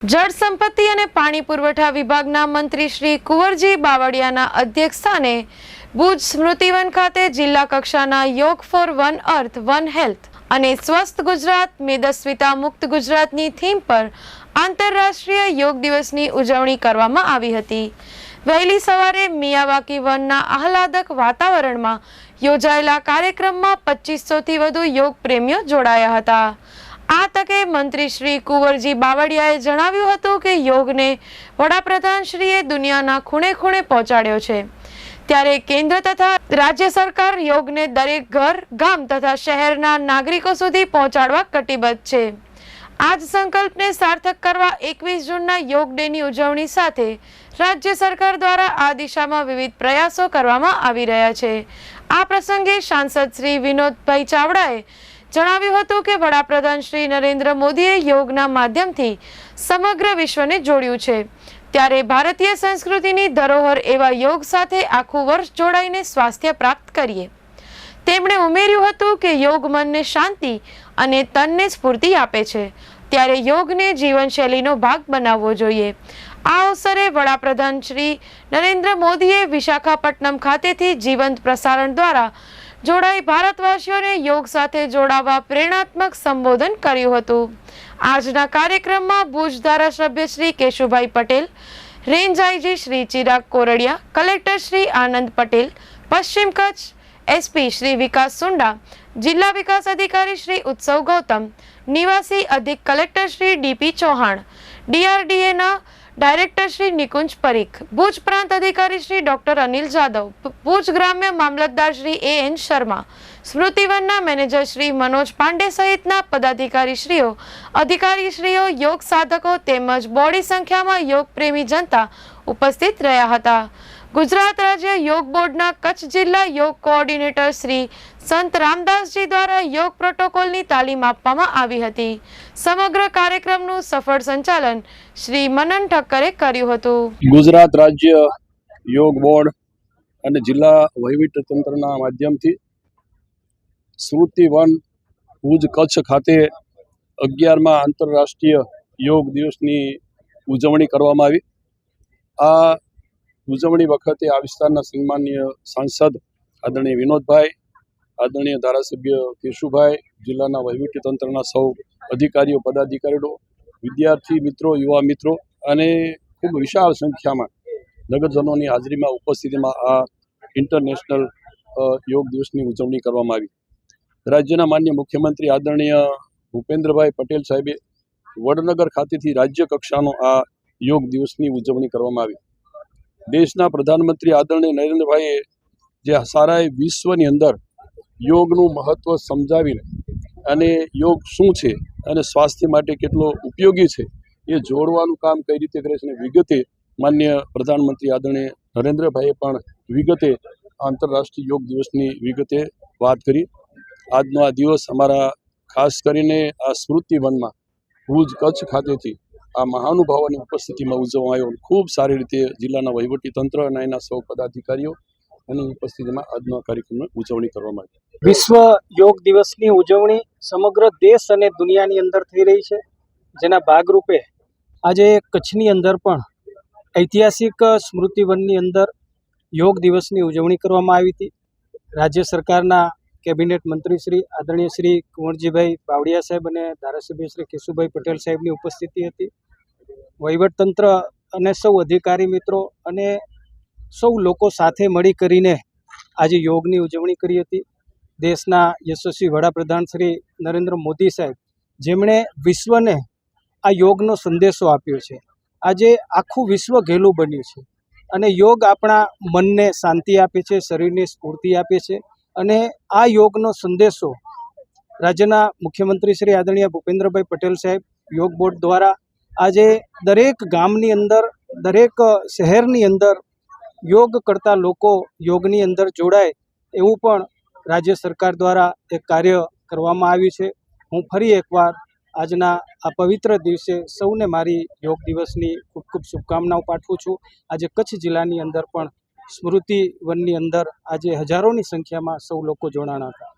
જળ સંપત્તિ અને પાણી પુરવઠા વિભાગના મંત્રી શ્રી કુંવરજી બાવળિયાના અધ્યક્ષસ્થાને ભુજ સ્મૃતિવન ખાતે જિલ્લા કક્ષાના yoga for one earth one health અને સ્વસ્થ ગુજરાત મેદસ્વીતા મુક્ત ગુજરાતની થીમ પર આંતરરાષ્ટ્રીય યોગ દિવસની ઉજવણી કરવામાં આવી હતી। વહેલી સવારે મિયાવાકી વનના આહલાદક વાતાવરણમાં યોજાયેલા કાર્યક્રમમાં 2500થી વધુ યોગ પ્રેમીઓ જોડાયા હતા। આ તકે મંત્રી શ્રી કુંવરજી બાવળિયાએ જણાવ્યું હતું કે યોગને વડાપ્રધાન શ્રીએ દુનિયાના ખૂણે ખૂણે પહોંચાડ્યો છે, ત્યારે કેન્દ્ર તથા રાજ્ય સરકાર યોગને દરેક ઘર, ગામ તથા શહેરના નાગરિકો સુધી પહોંચાડવા કટિબદ્ધ છે। આ જ સંકલ્પને સાર્થક કરવા 21 જૂનના યોગ ડેની ઉજવણી સાથે રાજ્ય સરકાર દ્વારા આ દિશામાં વિવિધ પ્રયાસો કરવામાં આવી રહ્યા છે। આ પ્રસંગે સાંસદ શ્રી વિનોદભાઈ ચાવડાએ જણાવ્યું હતું કે વડાપ્રધાન શ્રી નરેન્દ્ર મોદીએ યોગના માધ્યમથી સમગ્ર વિશ્વને જોડ્યું છે, ત્યારે ભારતીય સંસ્કૃતિની ધરોહર એવા યોગ સાથે આખું વર્ષ જોડાઈને સ્વાસ્થ્ય પ્રાપ્ત કરીએ। તેમણે ઉમેર્યું હતું કે યોગ મનને શાંતિ અને તનને સ્ફૂર્તિ આપે છે, ત્યારે યોગને જીવનશૈલીનો ભાગ બનાવવો જોઈએ। આ અવસરે વડાપ્રધાન શ્રી નરેન્દ્ર મોદીએ વિશાખાપટ્ટનમ ખાતેથી જીવંત પ્રસારણ દ્વારા જોડાઈ ભારતવાસીઓને યોગ સાથે જોડાવા પ્રેરણાત્મક સંબોધન કર્યું હતું। આજના કાર્યક્રમમાં ભુજ ધારાસભ્ય Shri Keshubhai Patel, range IG Shri Chirag Kordiya, collector Shri Anand Patel, પશ્ચિમ કચ્છ એસપી શ્રી વિકાસ સુંડા, જિલ્લા વિકાસ અધિકારી શ્રી ઉત્સવ ગૌતમ, નિવાસી અધિક કલેક્ટર શ્રી ડીપી ચૌહાણ, ડીઆરડીએના ડાયરેક્ટર શ્રી નિકુંજ પરીખ, ભુજ પ્રાંત અધિકારી શ્રી ડોક્ટર અનિલ જાદવ, ભુજ ગ્રામ્ય મામલતદાર શ્રી એએન શર્મા, સ્મૃતિવનના મેનેજર શ્રી મનોજ પાંડે સહિતના પદાધિકારીશ્રીઓ, અધિકારીશ્રીઓ, યોગ સાધકો તેમજ બોડી સંખ્યામાં યોગ પ્રેમી જનતા ઉપસ્થિત રહ્યા હતા। ગુજરાત રાજ્ય યોગ બોર્ડના કચ્છ જિલ્લા યોગ કોઓર્ડિનેટર શ્રી સંત રામદાસજી દ્વારા યોગ પ્રોટોકોલની તાલીમ આપવામાં આવી હતી। સમગ્ર કાર્યક્રમનું સફળ સંચાલન શ્રી મનન ઠક્કરે કર્યું હતું। ગુજરાત રાજ્ય યોગ બોર્ડ અને જિલ્લા વહીવટીતંત્રના માધ્યમથી સ્મૃતિવન ભુજ કચ્છ ખાતે 11મા આંતરરાષ્ટ્રીય યોગ દિવસની ઉજવણી કરવામાં આવી। આ ઉજવણી વખતે આ વિસ્તારના સન્માનીય સાંસદ આદરણીય વિનોદભાઈ, આદરણીય ધારાસભ્ય કેશુભાઈ, જિલ્લાના વહીવટીતંત્રના સૌ અધિકારીઓ, પદાધિકારીઓ, વિદ્યાર્થી મિત્રો, યુવા મિત્રો અને ખૂબ વિશાળ સંખ્યામાં નગરજનોની હાજરીમાં ઉપસ્થિતિમાં આ ઇન્ટરનેશનલ યોગ દિવસની ઉજવણી કરવામાં આવી। રાજ્યના માનનીય મુખ્યમંત્રી આદરણીય ભૂપેન્દ્રભાઈ પટેલ સાહેબે વડનગર ખાતેથી રાજ્ય કક્ષાનો આ યોગ દિવસની ઉજવણી કરવામાં આવી। દેશના પ્રધાનમંત્રી આદરણીય નરેન્દ્રભાઈએ જે સારા વિશ્વની અંદર યોગનું મહત્વ સમજાવીને અને યોગ શું છે અને સ્વાસ્થ્ય માટે કેટલો ઉપયોગી છે એ જોડવાનું કામ કઈ રીતે કરે છે અને વિગતે માનનીય પ્રધાનમંત્રી આદરણીય નરેન્દ્રભાઈએ પણ વિગતે આંતરરાષ્ટ્રીય યોગ દિવસની વિગતે વાત કરી। આજનો આ દિવસ અમારા ખાસ કરીને આ સ્મૃતિવનમાં ભુજ કચ્છ ખાતેથી આ મહાનુભાવોની ઉપસ્થિતિમાં ઉજવવામાં આવ્યો। ખૂબ સારી રીતે જિલ્લાના વહીવટીતંત્ર અને એના સૌ પદાધિકારીઓ એની ઉપસ્થિતિમાં આજના કાર્યક્રમની ઉજવણી કરવામાં આવી। વિશ્વ યોગ દિવસની ઉજવણી સમગ્ર દેશ અને દુનિયાની અંદર થઈ રહી છે, જેના ભાગરૂપે આજે કચ્છની અંદર પણ ઐતિહાસિક સ્મૃતિવનની અંદર યોગ દિવસની ઉજવણી કરવામાં આવી હતી। રાજ્ય સરકારના કેબિનેટ મંત્રી શ્રી આદરણીય શ્રી કુંવરજીભાઈ બાવળિયા સાહેબ અને ધારાસભ્ય શ્રી કેશુભાઈ પટેલ સાહેબની ઉપસ્થિતિ હતી। વહીવટતંત્ર અને સૌ અધિકારી મિત્રો અને સૌ લોકો સાથે મળી કરીને આજે યોગની ઉજવણી કરી હતી। દેશના યશસ્વી વડાપ્રધાન શ્રી નરેન્દ્ર મોદી સાહેબ, જેમણે વિશ્વને આ યોગનો સંદેશો આપ્યો છે। આજે આખું વિશ્વ ઘેલું બન્યું છે અને યોગ આપણા મનને શાંતિ આપે છે, શરીરને સ્ફૂર્તિ આપે છે અને આ યોગનો સંદેશો રાજ્યના મુખ્યમંત્રી શ્રી આદરણીય ભૂપેન્દ્રભાઈ પટેલ સાહેબ યોગ બોર્ડ દ્વારા આજે દરેક ગામની અંદર, દરેક શહેરની અંદર યોગ કરતા લોકો યોગની અંદર જોડાય એવું પણ રાજ્ય સરકાર દ્વારા એક કાર્ય કરવામાં આવ્યું છે। હું ફરી એકવાર આજના આ પવિત્ર દિવસે સૌને મારી યોગ દિવસની ખૂબ ખૂબ શુભકામનાઓ પાઠવું છું। આજે કચ્છ જિલ્લાની અંદર પણ સ્મૃતિવનની અંદર આજે હજારોની સંખ્યામાં સૌ લોકો જોડાણા હતા।